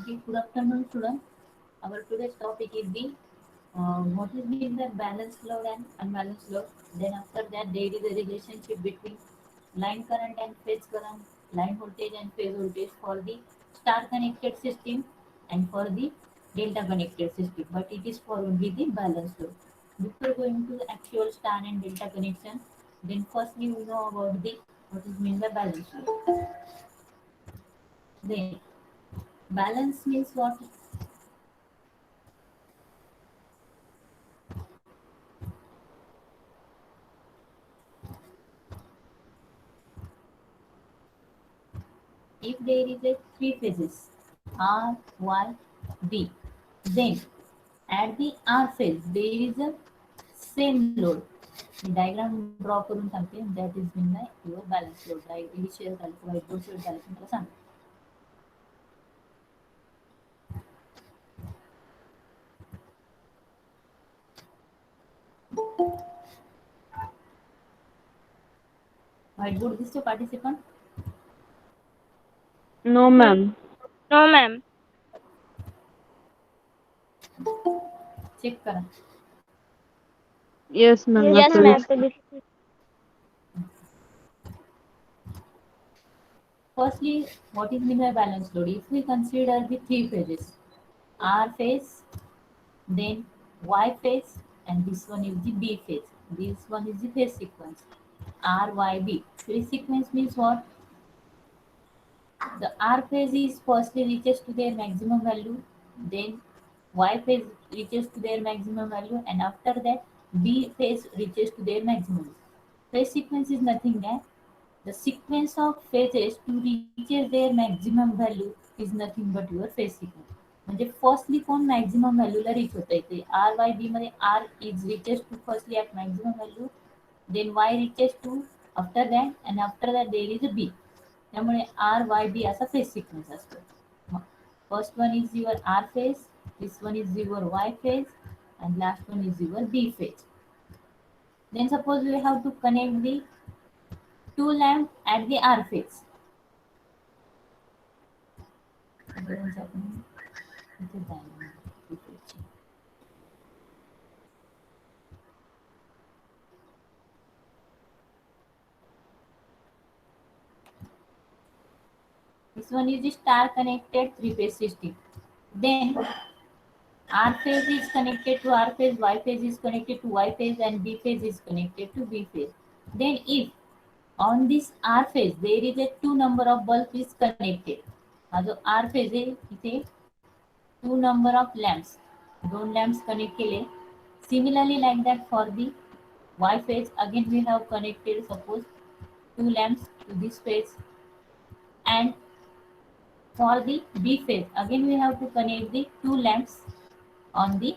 Okay, good afternoon, students. Our today's topic is the what is mean the balanced load and unbalanced load. Then after that, there is a relationship between line current and phase current, line voltage and phase voltage for the star connected system and for the delta connected system. But it is for only the balanced load. Before going to the actual star and delta connection, then firstly we know about the what is mean by balanced load. Then balance means what? If there is a three phases R, Y, B, then at the R phase there is a same load. मी diagram draw करून सांगते that is mean by your balance load हे share झालं किंवा white board share झालं की मला सांग. व्हाईट बोर्ड दिसतो participant? No, ma'am. No, ma'am. Check करा. Yes, ma'am. Yes, After ma'am. this. Firstly, what is mean by balance load? If we consider the three phases, R phase, then Y phase, and this one is the B phase. This one is the phase sequence. R, Y, B. Phase sequence means what? The R phase is firstly reaches to their maximum value, then Y phase reaches to their maximum value, and after that B phase reaches to their maximum. Phase sequence is nothing but the sequence of phases to reaches their maximum value is nothing but your phase sequence. म्हणजे firstly कोण maximum व्हॅल्यूला reach होत आहे ते R Y B मध्ये R is reaches to firstly at maximum value, then Y reaches to after that and after that there is a B. त्यामुळे R Y B असा phase sequence असतो. First one is your R phase, this one is your Y phase, and last one is your B phase. Then suppose we have to connect the two lamps at the R phase. This one is the star connected three phase system. Then R phase is connected to R phase, Y phase is connected to Y phase, and B phase is connected to B phase. Then if on this R phase there is a two number of bulb is connected. हा जो R phase आहे इथे two number of lamps, दोन lamps connect केले. Similarly like that for the Y phase again we have connected suppose two lamps to this phase, and for the B phase again we have to connect the two lamps on the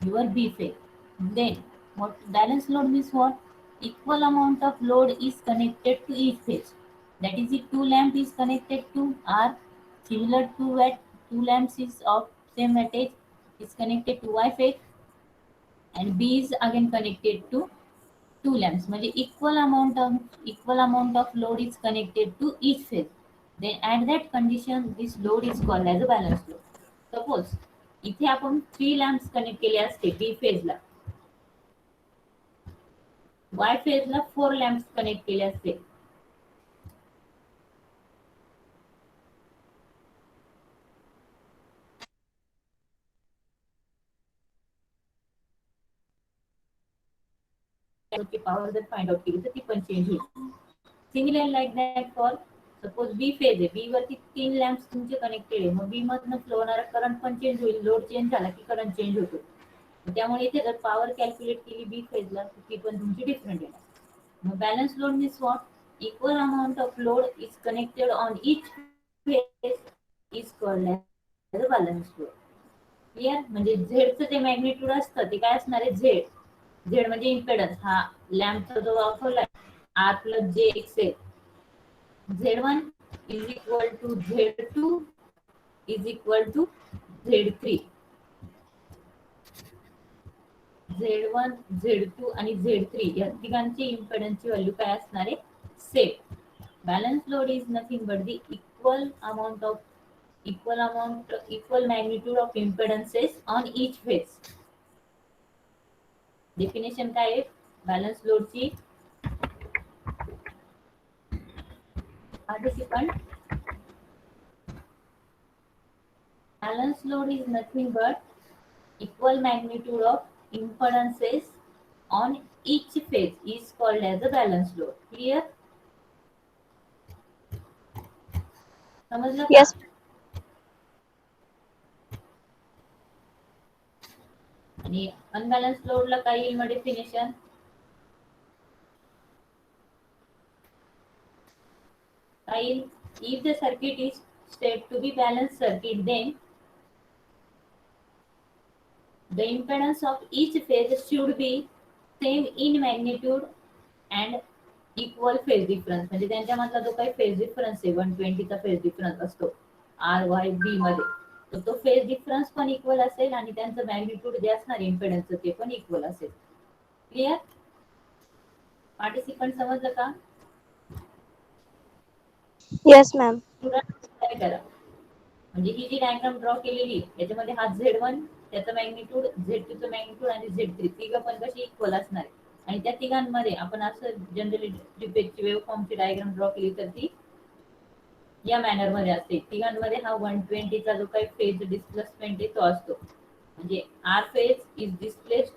your B phase. Then what balance load means what? Equal amount of load is connected to each phase. That is, if two lamp is connected to R, similar to what two lamps is of same wattage is connected to Y phase, and B is again connected to two lamps. म्हणजे equal amount of load is connected to each phase. Then at that condition this load is called as a balance load. Suppose इथे आपण three lamps connect केले असते बी फेजला, Y फेजला four lamps connect केले असते. Power जर फाइंड आउट केली तर ती पण चेंज होईल. Similar like that for suppose B phase आहे, बी वरती तीन लॅम्प्स तुमचे कनेक्टेड आहे, मग बी मधनं फ्लो होणारा करंट पण चेंज होईल. लोड चेंज झाला की करंट चेंज होतो. त्यामुळे इथे जर पॉवर कॅल्क्युलेट केली बी फेजला तर ती पण तुमची डिफरंट येणार. मग balance load means what? Equal amount of load is connected on each phase is called as a balance load. Clear? म्हणजे झेडचं जे मॅग्निट्यूड असतं ते काय असणार आहे? झेड. झेड म्हणजे इम्पेडन्स. हा लॅम्पचा जो दाखवला आर प्लस जे x L, Z1 is equal to Z2 is equal to Z3. Z1, Z2 आणि Z3 या तिघांची इम्पेडन्सची व्हॅल्यू काय असणार आहे? Same. Balance load is nothing but the equal amount of equal magnitude of impedances on each phase. Definition काय आहे balance लोडची? Participant, balance load is nothing but equal magnitude of impedances on each phase is called as a balance load. Clear? समजलं का? Yes. आणि unbalance लोडला काय येईल मग डेफिनेशन? काय येईल? If the circuit is said to be balanced circuit, then the impedance of each phase should be same in magnitude and equal phase difference. म्हणजे त्यांच्यामधला जो काही फेज डिफरन्स आहे 120 चा फेज डिफरन्स असतो आर वाय बी मध्ये, तर तो फेज डिफरन्स पण इक्वल असेल आणि त्यांचं मॅग्निट्यूड जे असणार इम्पेडन्सचं ते पण इक्वल असेल. क्लिअर? पार्टिसिपंट समजलं का? Yes, ma'am. काय करा, म्हणजे ही जी डायग्राम ड्रॉ केलेली याच्यामध्ये हा Z1 त्याचं मॅग्निट्यूड, Z2चं मॅग्निट्यूड आणि Z3 तिघं पण कशी इक्वल असणार आहे. आणि त्या तिघांमध्ये आपण असं जनरली ट्रिपेजची वेव्ह फॉर्मची डायग्राम ड्रॉ केली तर ती या मॅनर मध्ये असते. तिघांमध्ये हा 120 चा जो काही फेज डिस्प्लेसमेंट आहे तो असतो. म्हणजे R phase is displace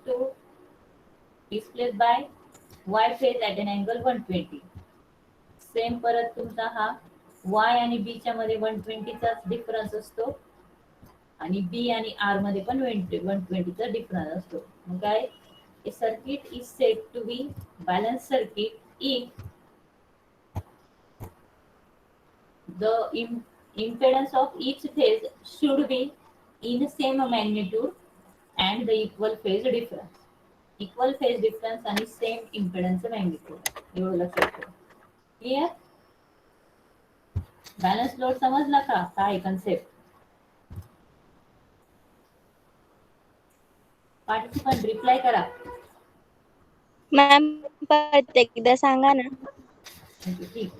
by Y phase at an angle 120. Same परत तुमचा हा वाय आणि बी च्या मध्ये 120 चा डिफरन्स असतो आणि बी आणि आर मध्ये पण 120 चा डिफरन्स असतो. मग काय, a circuit is said to be balanced circuit if the impedance of each phase should be in same magnitude and the equal phase difference. Equal phase difference आणि same impedance magnitude एवढं लक्षात ठेवा. Clear? Balance load समजला का काय concept? Participant reply करा. Ma'am परत एकदा सांगा ना. ठीक.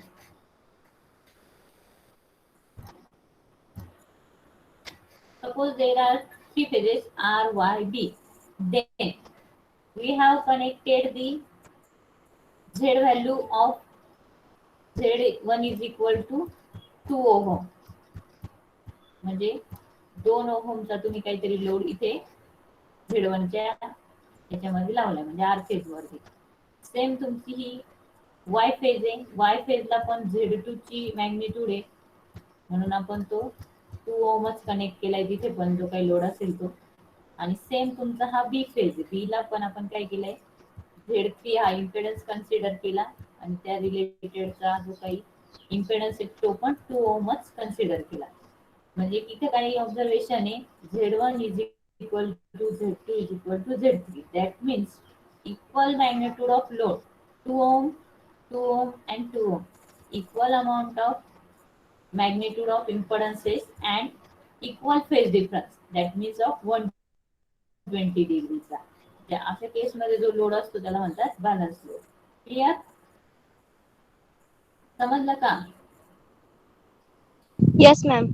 Suppose there are three phases R, Y, B. Then we have connected the Z value of Z1 is equal to 2 ohm. म्हणजे 2 ओहमचा तुम्ही काहीतरी लोड इथे Z1 च्या याच्यामध्ये लावला म्हणजे आर फेज वरती. सेम तुमची ही वाय फेज आहे, वाय फेजला पण Z2 ची मॅग्निट्यूड आहे म्हणून आपण तो 2 ओहमच कनेक्ट केलाय तिथे पण जो काही लोड असेल तो. आणि सेम तुमचा हा बी फेज आहे, बी ला पण आपण काय केलंय Z3 हा इम्पेडन्स कन्सिडर केला आणि त्या रिलेटेडचा जो काही इम्पेडन्स आहे तो पण 2 ओहमच कन्सिडर केला. म्हणजे इथे काही ऑब्झर्वेशन आहे Z1 is equal to Z2 is equal to Z3. That means equal magnitude of load 2 ohm 2 ohm and 2 ohm, equal amount of magnitude of impedances and equal phase difference, that means of 120 डिग्रीचा. त्या अशा केस मध्ये जो load असतो त्याला म्हणतात balance load. Clear? समजलं का? Yes, ma'am.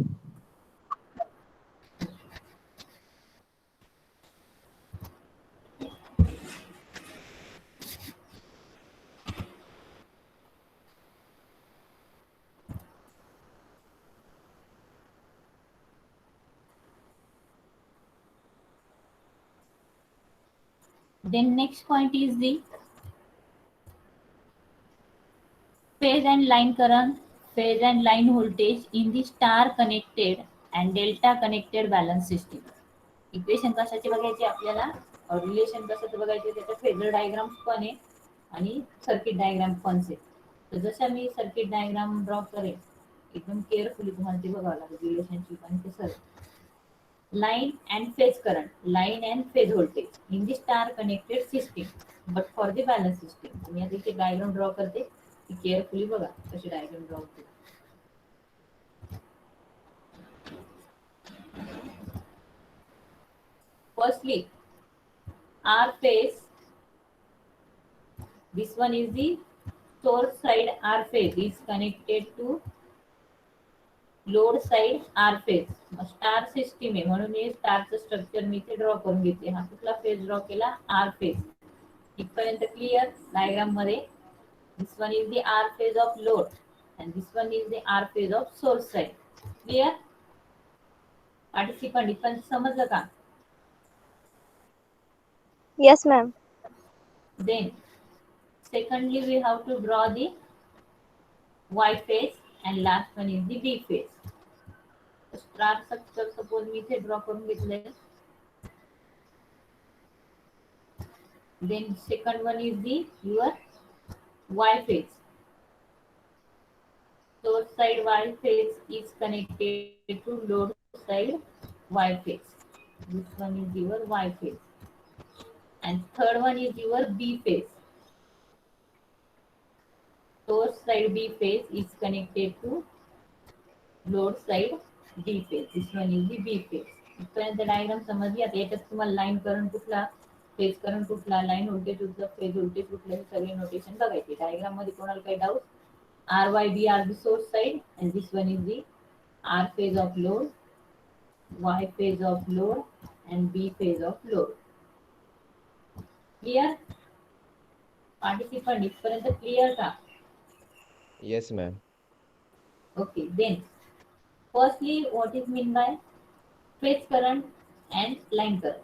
Then next point is the phase and line current, phase and line voltage in the star connected and delta connected balance system. Equation कशाची बघायची आपल्याला, रिलेशन कशाचं बघायचे, त्याचा फेजर डायग्राम पण आहे आणि सर्किट डायग्राम पण आहे. तर जशा मी सर्किट डायग्राम ड्रॉ करेन एकदम केअरफुली तुम्हाला ते बघावं लागेल रिलेशनशिप आणि ते सर्व. line and phase current, line and phase voltage in the star connected system, but for the balance system. मी आता इथे डायग्राम ड्रॉ करते, ती केअरफुली बघा कशी डायग्राम ड्रॉ होते. Firstly, R phase, this one is the source side. R phase is connected to load side R phase. Star system आहे म्हणून हे स्टारचं स्ट्रक्चर मी इथे ड्रॉ करून घेतले. हा कुठला फेज ड्रॉ केला? R phase. इथपर्यंत क्लिअर डायग्राम मध्ये. This one is the R phase of load and this one is the R phase of source side. Clear? Participant इथपर्यंत समजलं का? Yes, ma'am. Then secondly we have to draw the Y phase and last one is the B phase. Star structure suppose मी इथे draw करून घेतलंय. Then second one is the your Y phase. Source side Y phase is connected to load side Y phase. This one is your Y phase. And third one is your B phase. Source side B phase is connected to load side D phase. This one is the B phase. इथपर्यंत diagram समजली. आता याच्यात तुम्हाला line current कुठला, phase current कुठला, line voltage कुठलं, phase voltage कुठलं, हे सगळे नोटेशन बघायचे. डायग्राम मध्ये कोणाला काही doubt? R Y B are the source side and this one is the R phase of load, Y phase of load and B phase of load. Clear? Participant इथपर्यंत clear का? Yes, ma'am. Okay, then firstly what is mean by phase current and line current?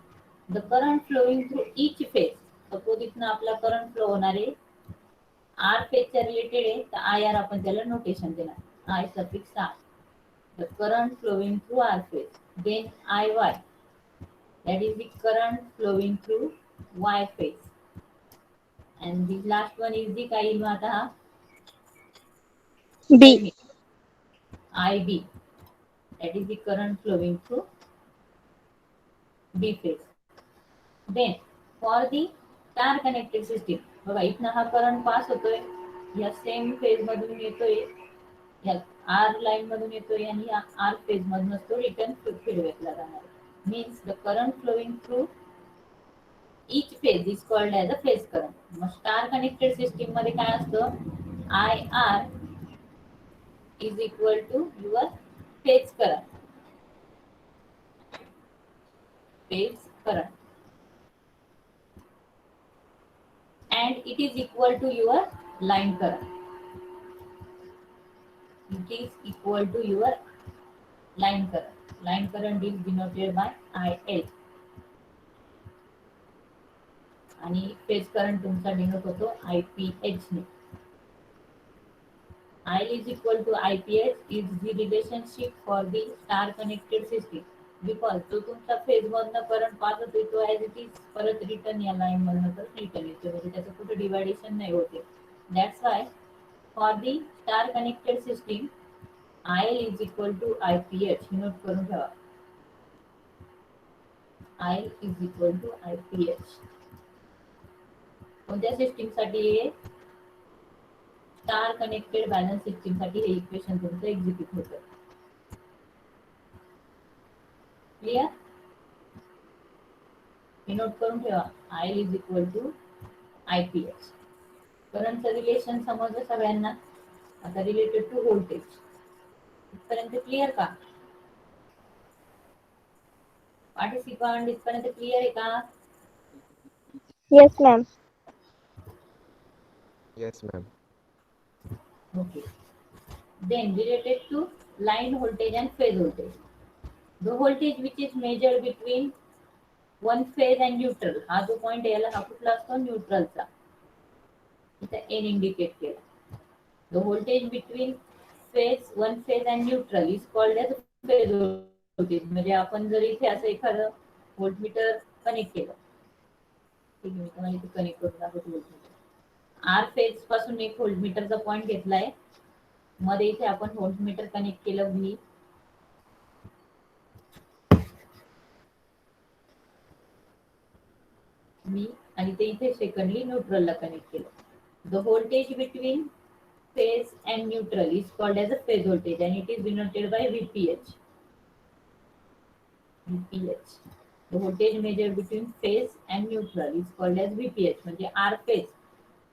The current flowing through each phase. Suppose इथनं आपला current flow होणार आहे, R फेजच्या related आहे, तर I R आपण त्याला नोटेशन देणार. I suffix R. The current flowing through R phase. Then IY, that is the current flowing through Y phase. And the last one is the काय येईल आता हा? B. Tell me. IB, that is the current flowing through B phase. Then for the star connected system, बघा इथनं हा current pass होतोय, या same phase मधून येतोय, या आर लाईन मधून येतोय आणि या आर फेज मधूनच तो रिटर्न फीडबॅकला जाणार. Means the current flowing through each phase is called as a phase current. मग स्टार कनेक्टेड सिस्टीम मध्ये काय असतं? I R is equal to your phase current. Phase current and it is equal to your line current. It is equal to your line current. Line current is denoted by IL. आणि phase current तुमचा denote होतो IPH ने. IL is equal to IPH is the relationship for the star connected system. Because जो तुमचा phase मधनं current pass होतो तो as it is परत रिटर्न या लाईन मधनं रिटर्न येतो, म्हणजे त्याचं कुठे डिवायडेशन नाही होते. That's why for the star connected system IL is equal to IPH. Note करून ठेवा. IL is equal to IPH. कोणत्या सिस्टीम साठी? स्टार कनेक्टेड बॅलन्स सिस्टीम साठी हे इक्वेशन तुमचं एक्झिक्यूट होतं. क्लिअर? हे नोट करून ठेवा. IL is equal to IPH. करंटचं रिलेशन समजलं सगळ्यांना. आता रिलेटेड टू व्होल्टेज, इथपर्यंत क्लिअर का? पार्टिसिपंट इथपर्यंत क्लिअर आहे का? Yes, ma'am. Yes, ma'am. Okay. Then related to line voltage and phase voltage. The voltage which is measured between one phase and neutral. हा जो पॉइंट याला हा कुठला असतो? न्यूट्रलचा. इथं N इंडिकेट केला. The voltage between one phase and neutral is called as phase voltage. म्हणजे आपण जर इथे असं एखादं व्होल्टमीटर कनेक्ट केलं, ठीक आहे, मी तुम्हाला इथे कनेक्ट करून दाखवतो व्होल्टमीटर. आर फेज पासून एक व्होल्टमीटरचा पॉइंट घेतलाय, मध्ये इथे आपण व्होल्टमीटर कनेक्ट केलं व्ही. आणि ते इथे सेकंडली न्यूट्रलला कनेक्ट केलं. The voltage between phase and neutral is called as a phase voltage and it is denoted by VPH. VPH. The voltage measured between phase and neutral is called as VPH. म्हणजे R phase.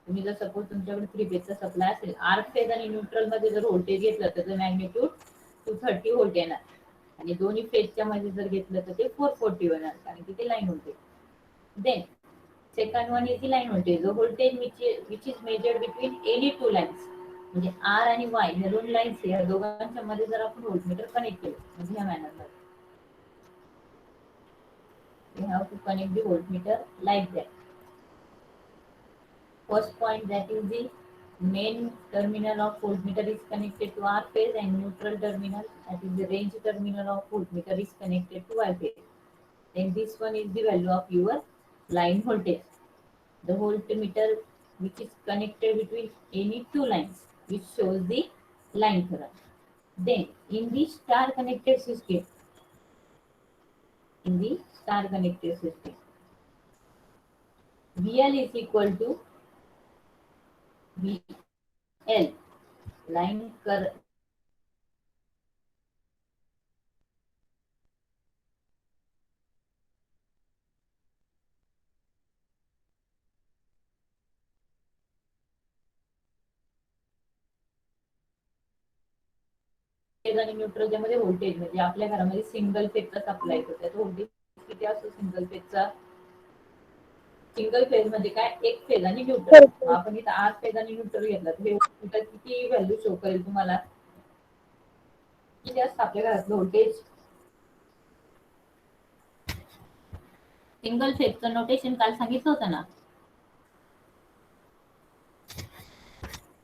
तुम्ही जर suppose तुमच्याकडे 3 फेजचा supply असेल, R phase आणि neutral मध्ये जर voltage घेतलं त्याचं मॅग्निट्यूड 230 व्होल्ट येणार आणि दोन्ही फेजच्या मध्ये जर घेतलं तर ते 440 होणार कारण की ते line voltage. Then second one is the line voltage. The voltage which is measured between any two lines. म्हणजे आर आणि वाय ह्या दोन लाईन्स या दोघांच्या मध्ये जर आपण व्होल्टमीटर कनेक्ट केलं म्हणजे ह्या मॅनरमध्ये we have to connect the voltmeter like that. First point, that is the main terminal of voltmeter is connected to R phase and neutral terminal, that is the range terminal of voltmeter is connected to Y phase. Then this one is the value of your line voltage. The voltmeter which is connected between any two lines which shows the line current. Then in the star connected system, VL is equal to VL line current आणि neutral मध्ये voltage म्हणजे आपल्या घरामध्ये single फेजचा supply येतो त्याचा voltage किती असतो सिंगल फेजचा. सिंगल फेज मध्ये काय एक फेज आणि न्यूट्रल. आपण इथं 8 फेज आणि न्यूट्रल घेतला तर हे व्होल्टेज किती व्हॅल्यू शो करेल तुम्हाला किती असतं आपल्या घरातलं व्होल्टेज. सिंगल फेजचं नोटेशन काल सांगितलं होतं ना.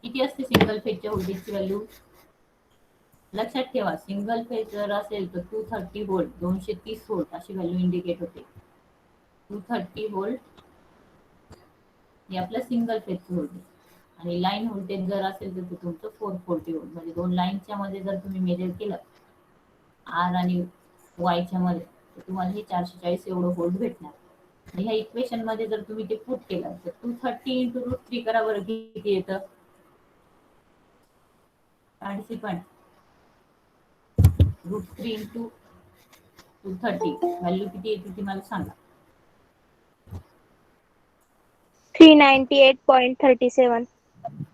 किती असते सिंगल फेजच्या व्होल्टेजची व्हॅल्यू लक्षात ठेवा. सिंगल फेज जर असेल तर 230 व्होल्ट 230 व्होल्ट अशी व्हॅल्यू इंडिकेट होते. 230 व्होल्ट हे आपलं सिंगल फेजचं व्होल्टेज आणि लाईन व्होल्टेज जर असेल तर तुमचं 440 व्होल्ट म्हणजे दोन लाईनच्या मध्ये जर तुम्ही मेजर केलं आर आणि वायच्या मध्ये तर तुम्हाला हे 440 एवढं व्होल्ट भेटणार. आणि ह्या इक्वेशन मध्ये जर तुम्ही ते पुट केलं तर 230 इंटू √3 करा बरं किती येतं. पार्टिसिपंट √3 इंटू 230 व्हॅल्यू किती येते ती मला सांगा. 398.37.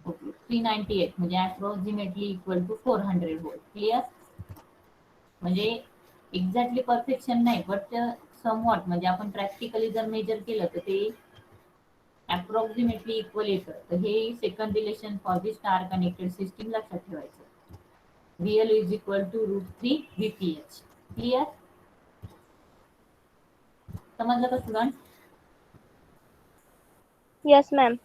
ओके 398 म्हणजे approximately equal to 400 volt. Clear. म्हणजे एक्झॅक्टली परफेक्शन नाही बट समवॉट म्हणजे आपण प्रॅक्टिकली जर मेजर केलं तर ते अप्रॉक्सिमेटली इक्वल येतं. तर हे second relation for the star connected system लक्षात ठेवायचं. VL is equal to √3 VPH. Clear. समजलं का स्टुडंट. Yes, ma'am.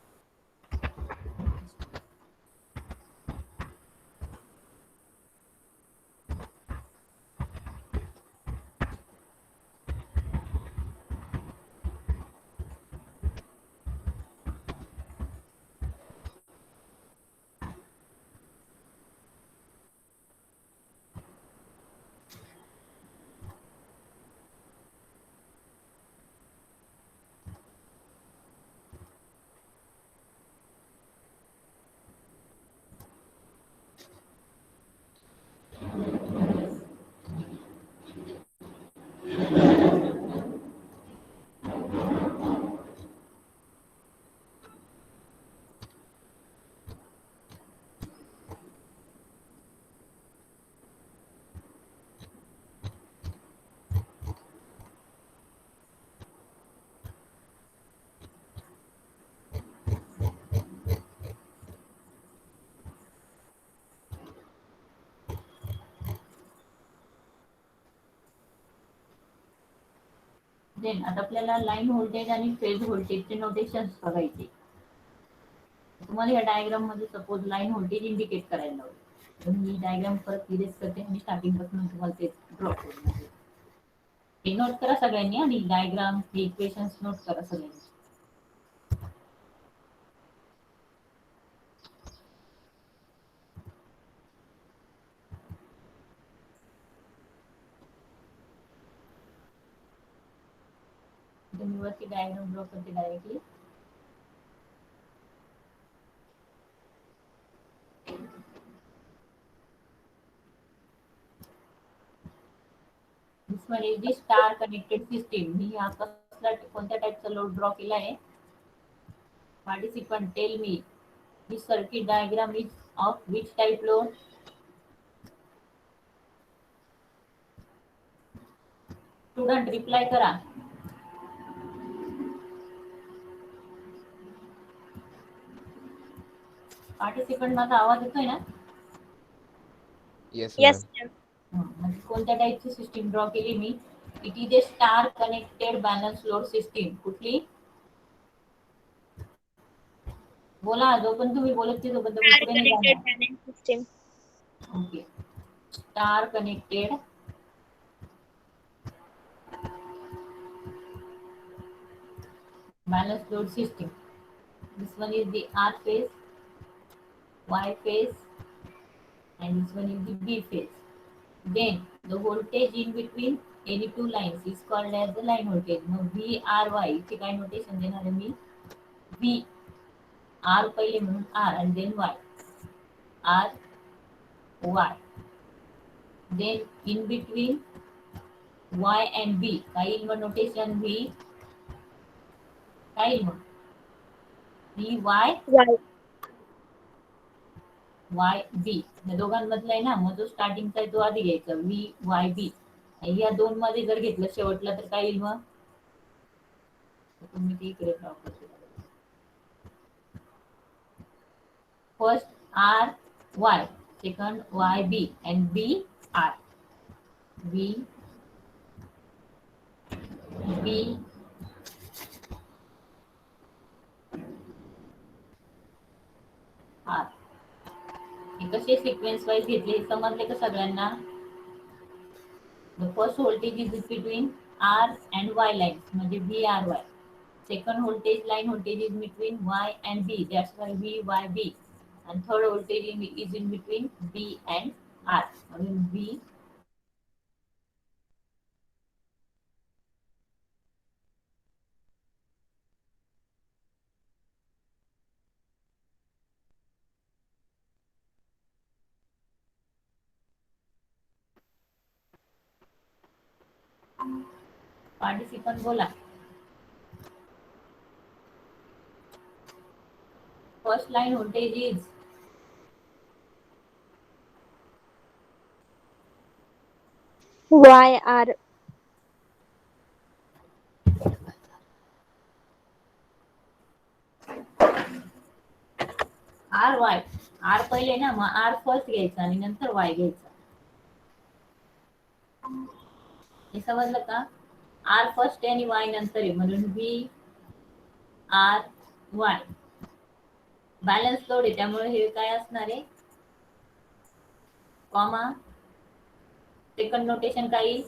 देन आता आपल्याला लाईन व्होल्टेज आणि फेज व्होल्टेजचे नोटेशन्स बघायचे. तुम्हाला या डायग्राम मध्ये सपोज लाईन व्होल्टेज इंडिकेट करायला लावलं तर मी डायग्राम परत इरेज करते आणि स्टार्टिंग पासून तुम्हाला ते ड्रॉ करून देते. हे नोट करा सगळ्यांनी आणि डायग्राम इक्वेशन्स नोट करा सगळ्यांनी. मी वरती डायग्राम ड्रॉ करते directly. This one is the star connected system. मी हा कसला कोणत्या टाइपचा लोड ड्रॉ केला आहे. Participant tell me this circuit diagram is of which type load. Student reply करा. पार्टिसिपंट माझा आवाज येतोय ना? Yes, Yes, ma'am. ma'am. म्हणजे कोणत्या टाईपची सिस्टीम ड्रॉ केली मी? It is a star connected balance load system. कुठली? बोला, जो पण तुम्ही बोलत ते सोबत Star पुढे नाही connected जाणार. balance system. Okay. Star connected balance load system. This one is the R phase, Y phase, and this one is the B phase. Then the voltage in between any two lines is called as the line voltage. Now V R Y इथे काय notation देणार आहे मी? V R पहिले म्हणून R and then Y. R Y. Then in between Y and B काय येईल मग notation? V काय येईल मग? V Y Y. Y B या दोघांमधला आहे ना, मग जो स्टार्टिंगचा आहे तो आधी घ्यायचा व्ही वाय बी. या दोन मध्ये जर घेतलं शेवटला तर काय येईल मग? तुम्ही ते इकडे ड्रॉ करतो. First R Y, second Y B and B R. V B R. हे कसे सिक्वेन्स वाईज घेतले हे समजले का सगळ्यांना? The first voltage is between R and Y lines, म्हणजे V R Y. Second voltage line voltage is between Y and B, that's why V Y B. And third voltage is in between B and R, म्हणून V participant बोला. First line voltage is Y R. R Y. R पहिले ना, मग R first घ्यायचा आणि नंतर Y घ्यायचा. हे समजलं का? R फर्स्ट आहे आणि Y नंतर आहे, म्हणून V R Y. Balance load आहे त्यामुळे हे काय असणार आहे? कॉमा. सेकंड नोटेशन काय?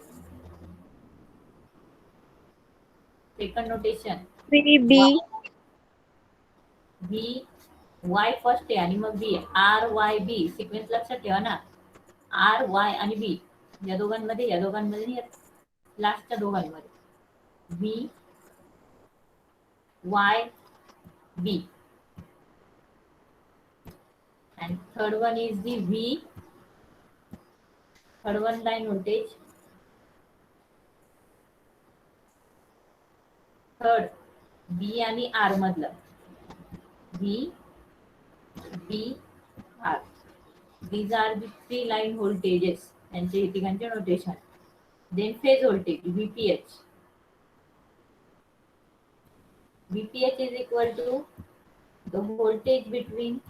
Second notation V B. V Y first आहे आणि मग बी आर वाय बी. सिक्वेन्स लक्षात ठेवा ना. आर वाय आणि बी या दोघांमध्ये लास्टच्या दोघांमध्ये V Y B. and third one is the V, third one line voltage, third B आणि R मधलं V B R. These are the three line voltages त्यांचे तिघांचे notation. Then phase voltage VPH. VPH is equal to the voltage between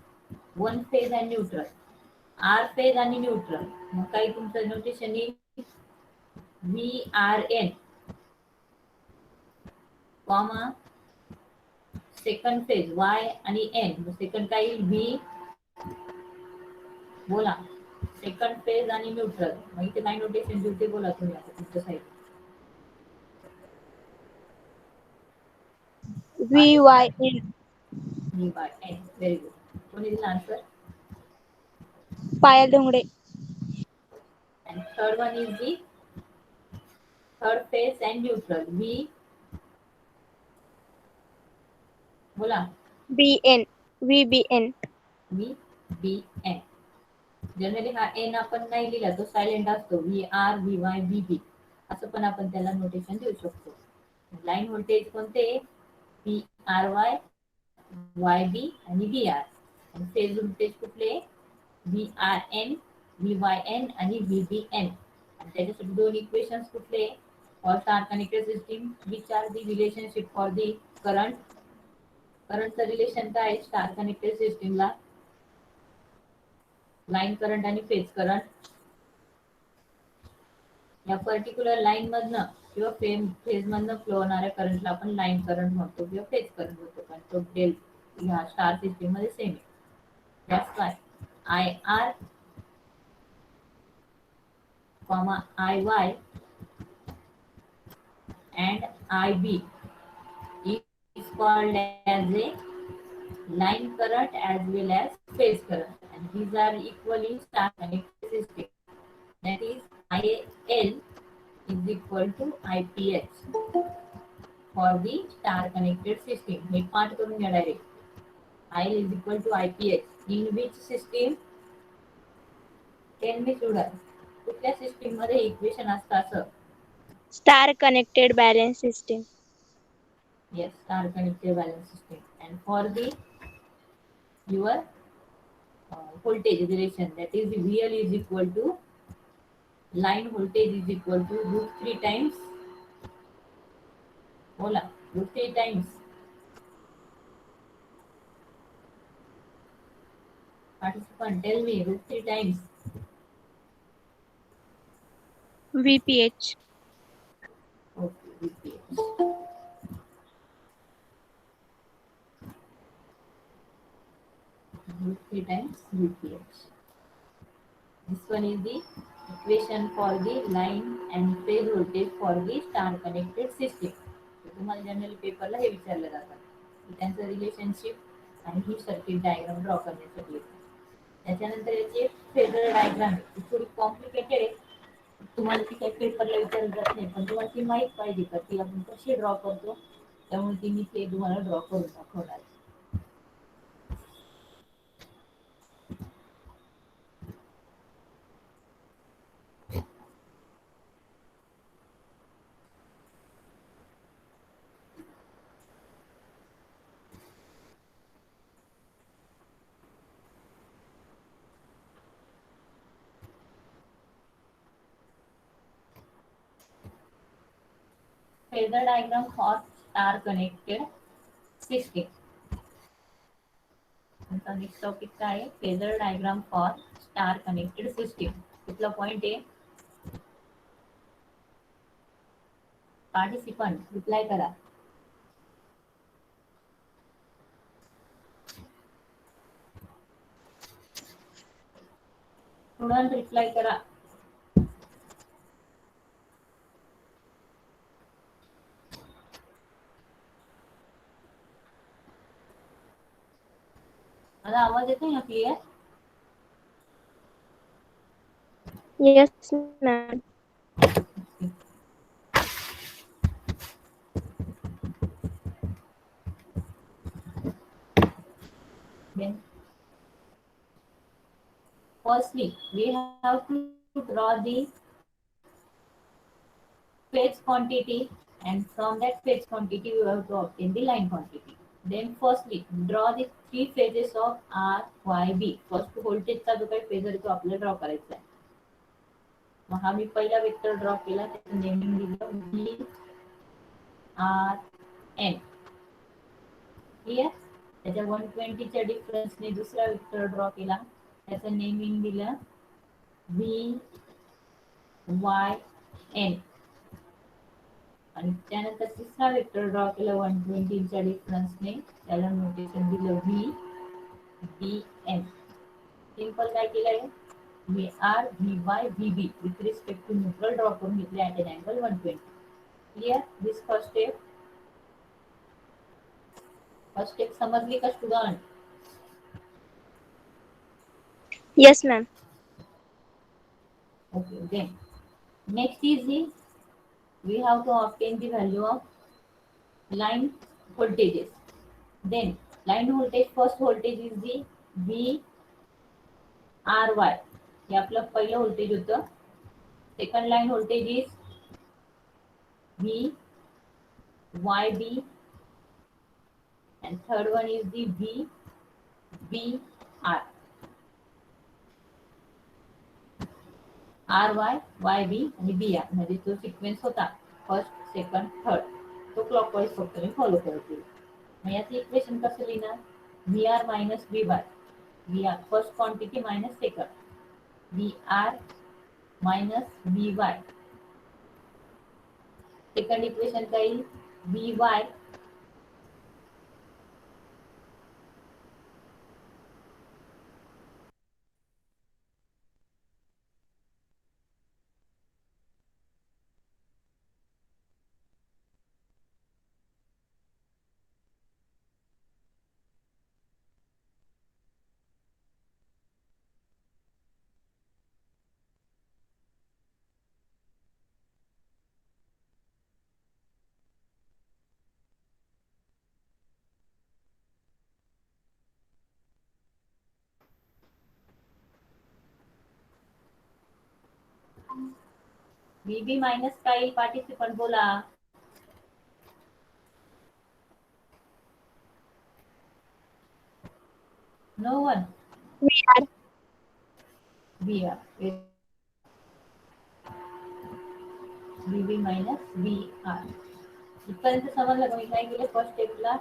one phase and neutral. R phase आणि neutral. मग काही तुमचं notation येईल VRN comma second phase Y आणि N. Second काय येईल V. बोला, सेकंड फेज आणि न्यूट्रल. मग इथे काय नोटेशन देऊ ते बोला तुम्ही आता तुमच्या side. V Y N. V by N. Very good. कोणी दिला answer? Payal Dhongade. And third one is the third phase and neutral V. बोला. B N. V B N. V B N. Generally हा एन आपण नाही लिहिला, तो सायलेंट असतो. V R V Y V B असं पण आपण त्याला नोटेशन देऊ शकतो. लाईन व्होल्टेज कोणते? V R Y Y B आणि व्ही आर. आणि फेज व्होल्टेज कुठले? V R N V Y N आणि व्ही बी एन. आणि त्याच्यासाठी दोन इक्वेशन्स कुठले? For star connected system, which are the relationship for the current? करंटचं रिलेशन काय आहे स्टार कनेक्टेड सिस्टीमला? लाईन करंट आणि फेज करंट. या पर्टिक्युलर लाईन मधनं किंवा फेज मधनं फ्लो होणाऱ्या करंटला आपण लाईन करंट म्हणतो किंवा फेज करंट म्हणतो. पण तो डेल ह्या स्टार सिस्टीम मध्ये सेम आहे. That's why I R I Y and IB is called as a line current as well as phase current, and these are equally star connected system. That is IL is equal to IPH for the star connected system. हे पाठ करून घ्या direct. IL is equal to IPH in which system? Tell me students, कुठल्या system मध्ये equation असतं असं? Star connected balance system. Yes, star connected balance system. And for the your voltage relation, that is VL is equal to line voltage is equal to root 3 times. Bola, root 3 times. Participant, tell me, root 3 times. VPH. Okay, VPH. Root 3 times VPH. This one is the equation for the line and phase voltage for the star connected system. तुम्हाला general पेपरला हे विचारलं जातं की त्यांचं relationship आणि ही circuit diagram draw करण्यासाठी. त्याच्यानंतर याची फेजर डायग्राम ती थोडी कॉम्प्लिकेटेड आहे. तुम्हाला ती काही पेपरला विचारलं जात नाही, पण तुम्हाला ती माहीत पाहिजे का ती आपण कशी ड्रॉ करतो. त्यामुळे ती मी ते तुम्हाला ड्रॉ करून दाखवणार. Phasor diagram for star connected system. आमचा नेक्स्ट टॉपिक काय आहे? Phasor diagram for star connected system. कुठला पॉइंट आहे? पार्टिसिपंट रिप्लाय करा. स्टुडंट रिप्लाय करा. माझा आवाज येतोय ना clear? Yes, ma'am. Then firstly we have to draw the phase quantity, and from that phase quantity we have to obtain the line quantity. Then firstly draw the three phases of R, Y, B. First voltage चा जो काही phasor तो आपल्याला draw करायचा आहे. मग हा मी पहिला वेक्टर ड्रॉ केला, त्याचं नेमिंग दिलं V R N. क्लियर? त्याच्या 120 च्या डिफरन्सने दुसरा वेक्टर ड्रॉ केला, त्याचं नेमिंग दिलं V Y N. आणि त्यानंतर तिसरा वेक्टर ड्रॉ केला 120 च्या डिफरन्सने, त्याला नोटेशन दिलं V B N. सिंपल काय केलंय? V R V Y V B with respect to neutral draw करून घेतले at an angle 120. Clear? This first step. First step समजली का student? Yes, ma'am. Okay, then next is the we have to obtain the value of line voltages. Then line voltage, first voltage is the V R Y. हे आपलं पहिलं voltage होतं. Second line voltage is V Y B, and third one is the V B R. R Y Y B आणि B R म्हणजे तो sequence होता. First second third तो clockwise फक्त मी फॉलो करते. मग याचं इक्वेशन कसं लिहिणार? V R minus V Y, V R first quantity minus second, V R minus V Y. Second equation काय येईल? V Y V B minus काय येईल? पार्टिसिपंट बोला. No one. VR. V R, V B minus V R. इथपर्यंत समजलं का? मी काय केलं, फर्स्ट स्टेपला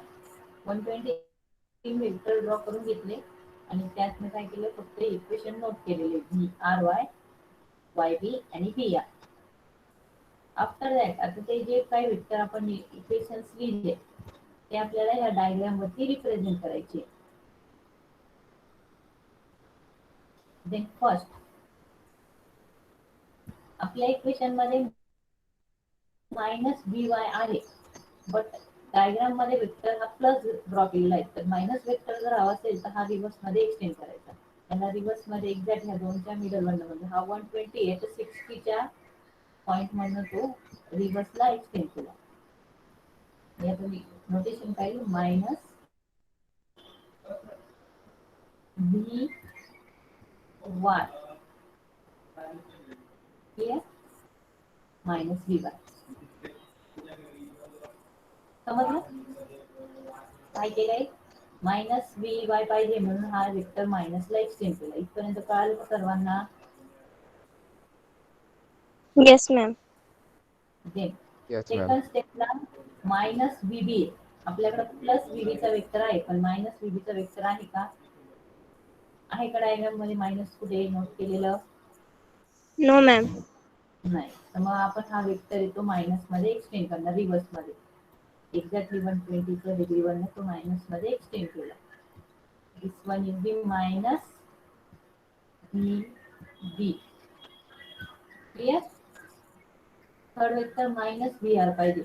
120 वेक्टर ड्रॉ करून घेतले आणि त्यात मी काय केलं, फक्त इक्वेशन नोट केलेले V R Y, Y B आणि व्ही आर. आफ्टर दॅट आता ते जे काही वेक्टर आपण इक्वेशन्स लिहिले ते आपल्याला ह्या डायग्राम वरती रिप्रेझेंट करायचे. देन फर्स्ट आपल्या इक्वेशन मध्ये मायनस व्ही वाय आहे, बट डायग्राम मध्ये वेक्टर हा प्लस ड्रॉ केलेला आहे. तर मायनस वेक्टर जर हवा असेल तर हा रिव्हर्स मध्ये एक्सटेंड करायचा. त्याला रिव्हर्स मध्ये एक्झॅक्ट ह्या दोनच्या मिडल मध्ये हा 120 आहे तर 60च्या पॉइंट मधून तो रिव्हर्सला एक्सटेंड केला. या तुम्ही नोटेशन काय? Minus V Y clear, minus V Y. समजलं काय केलंय? मायनस व्ही वाय पाहिजे म्हणून हा वेक्टर मायनसला एक्सटेंड केला. इथपर्यंत कळालं का सर्वांना? Yes, ma'am. Then Yes, ma'am. Second स्टेपला मायनस व्हीबी, आपल्याकडे प्लस व्हीबीचा वेक्टर आहे पण मायनस व्हीबीचा वेक्टर आहे का? आहे का डायग्राम मध्ये मायनस कुठे नोट केलेलं? No, ma'am. नाही. तर मग आपण हा वेक्टर येतो मायनस मध्ये एक्सटेंड करणार रिव्हर्स मध्ये. एक्झॅक्टली 120च्या डिग्री वरने तो मायनस मध्ये एक्सटेंड केला. This one is the minus V B. Clear? Third vector minus V R पाहिजे.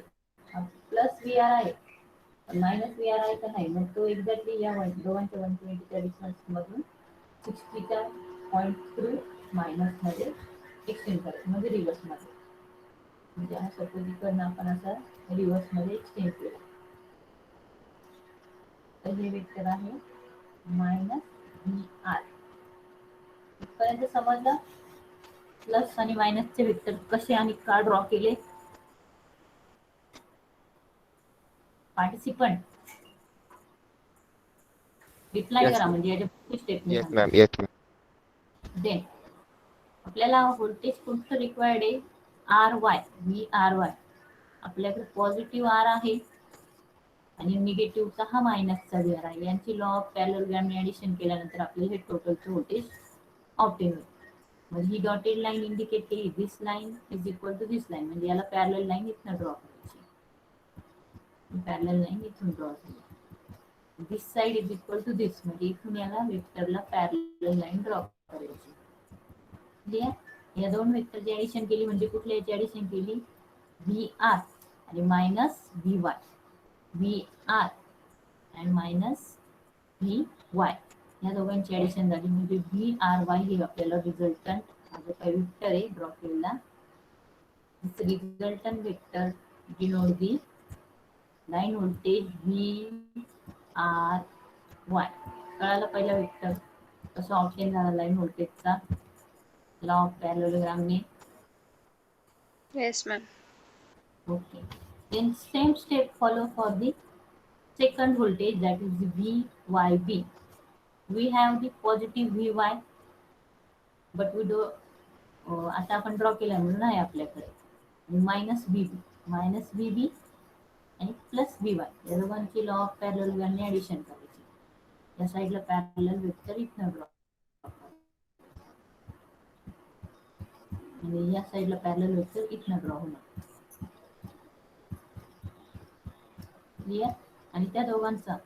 प्लस व्ही आर आहे मायनस व्ही आर आहे का नाही? मग तो एक्झॅक्टली या दोघांच्या 120च्या डिस्टन्स मधून 60च्या पॉइंट थ्रू मायनस मध्ये एक्सटेंड करायचं म्हणजे रिव्हर्स मध्ये. म्हणजे हा सपोज इकडनं आपण असा रिव्हर्स मध्ये एक्सटेंड केला तर हे वेक्टर आहे मायनस व्ही आर. इथपर्यंत समजलं? प्लस आणि मायनसचे वेक्टर कसे आणि का ड्रॉ केले? पार्टिसिपंट रिप्लाय Yes, करा, ma'am. म्हणजे याच्या स्टेप मी Yes, सांगते. ma'am. Yes, ma'am. देन आपल्याला व्होल्टेज कोणतं रिक्वायर्ड आहे? R Y, V R Y. आपल्याकडे पॉझिटिव्ह आर आहे आणि निगेटिव्हचा हा मायनसचा व्ही आर आहे. यांची लॉ ऑफ पॅरललोग्रामने ऍडिशन केल्यानंतर आपल्याला हे टोटलचं व्होल्टेज ऑब्टेन होईल. म्हणजे ही डॉटेड लाईन इंडिकेट केली, this line is equal to this line, म्हणजे याला पॅरलल लाईन इथनं ड्रॉ करायची. पॅरलल लाईन इथून ड्रॉ केली. This side is equal to this, म्हणजे इथून याला वेक्टरला पॅरलल लाईन ड्रॉ करायची. क्लिअर? या दोन वेक्टरची ऍडिशन केली म्हणजे कुठल्या याची ऍडिशन केली? व्ही आर आणि minus V Y, V R and minus V Y या दोघांची ऍडिशन झाली म्हणजे व्ही आर वाय हे आपल्याला रिझल्टंट हा जो काही वेक्टर आहे ड्रॉ केलेला, resultant vector denote the line voltage V R Y. कळालं पहिला वेक्टर कसं ऑप्शन झाला लाईन व्होल्टेजचा लॉ ऑफ पॅरललोग्रामने? Yes, ma'am. Okay. Then same step follow for the second voltage, that is the VYB. We have the positive VY, but we do आता आपण draw केला म्हणून आहे आपल्याकडे minus V B. Minus V बी आणि plus V Y या दोघांची law of पॅरललने addition करायची. या साईडला पॅरलल वेक्टर इथनं ड्रॉ आणि या साईडला पॅरलल वेक्टर इथनं ड्रॉ होणार. क्लिअर. आणि त्या दोघांचा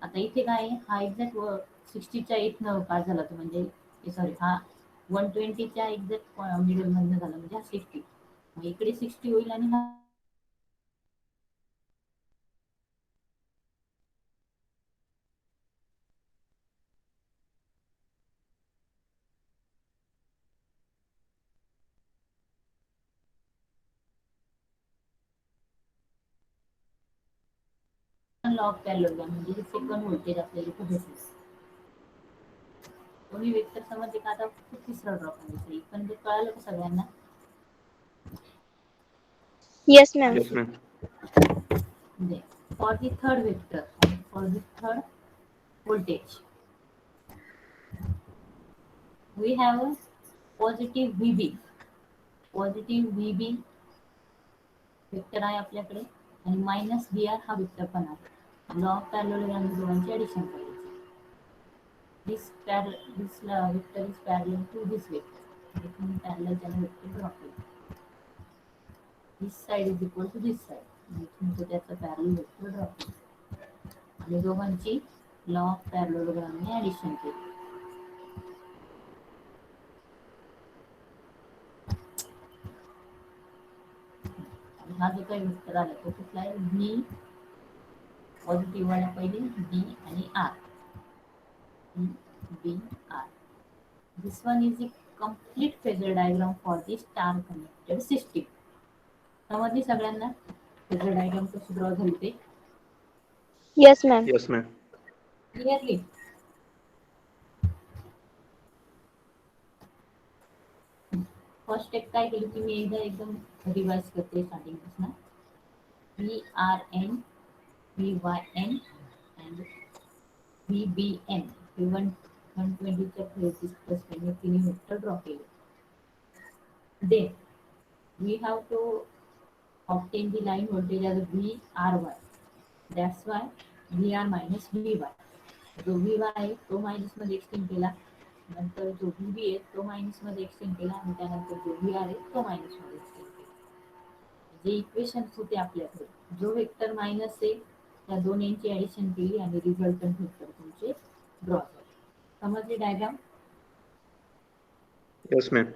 आता इथे काय आहे, हा एक्झॅक्ट 60च्या इथनं पास झाला तो म्हणजे सॉरी हा 120च्या एक्झॅक्ट मिडल मधनं झाला म्हणजे हा 60. मग इकडे 60 होईल आणि हा लॉ ऑफ पॅरलल म्हणजे सेकंड व्होल्टेज आपल्याला इथे भेटेल. कोणी वेक्टर समजते का? आता तिसरा ड्रॉ करायचा पण ते कळालं का सगळ्यांना? Yes, ma'am. Yes, ma'am. For the third vector, for the third voltage, we have a positive VB. Positive VB vector आहे आपल्याकडे आणि मायनस VR हा वेक्टर पण आहे. लॉ ऑफ पॅरलल दोघांची ऍडिशन करायची. This vector is parallel to this vector. इथून parallel त्याला वेक्टर ड्रॉ केला. This side is equal to this side. इथून तो त्याचा पॅरलल वेक्टर ड्रॉ केला आणि दोघांची लॉ ऑफ पॅरललोग्रामने ऍडिशन केली. हा जो काही वेक्टर आला तो कुठला आहे? व्ही पॉझिटिव्ह वाला पहिले बी आणि R. B R. This one is a complete phasor diagram for the star connected system. समजली सगळ्यांना फेजर डायग्राम कशी ड्रॉ झाली ते Yes, ma'am. Yes, ma'am. Clearly? First step काय केली की मी एकदा एकदम रिवाइज करते स्टार्टिंग पासून. V R N, V Y N and V B N हे 120च्या प्लेसेस प्लस तिन्ही वेक्टर ड्रॉ केले. Then we have to obtain the line voltage as VRY. That's why VR minus VY. जो VY आहे तो minus मध्ये extend केला, नंतर जो VB आहे तो मायनस मध्ये एक्सटेंड केला आणि त्यानंतर जो VR आहे तो मायनस मध्ये एक्सटेंड केला. जे इक्वेशन्स होते आपल्याकडे, जो वेक्टर मायनस आहे त्या दोन्हींची ऍडिशन केली आणि रिझल्टंट वेक्टर तुमचे ड्रॉ झाले. समजले डायग्राम? Yes, ma'am.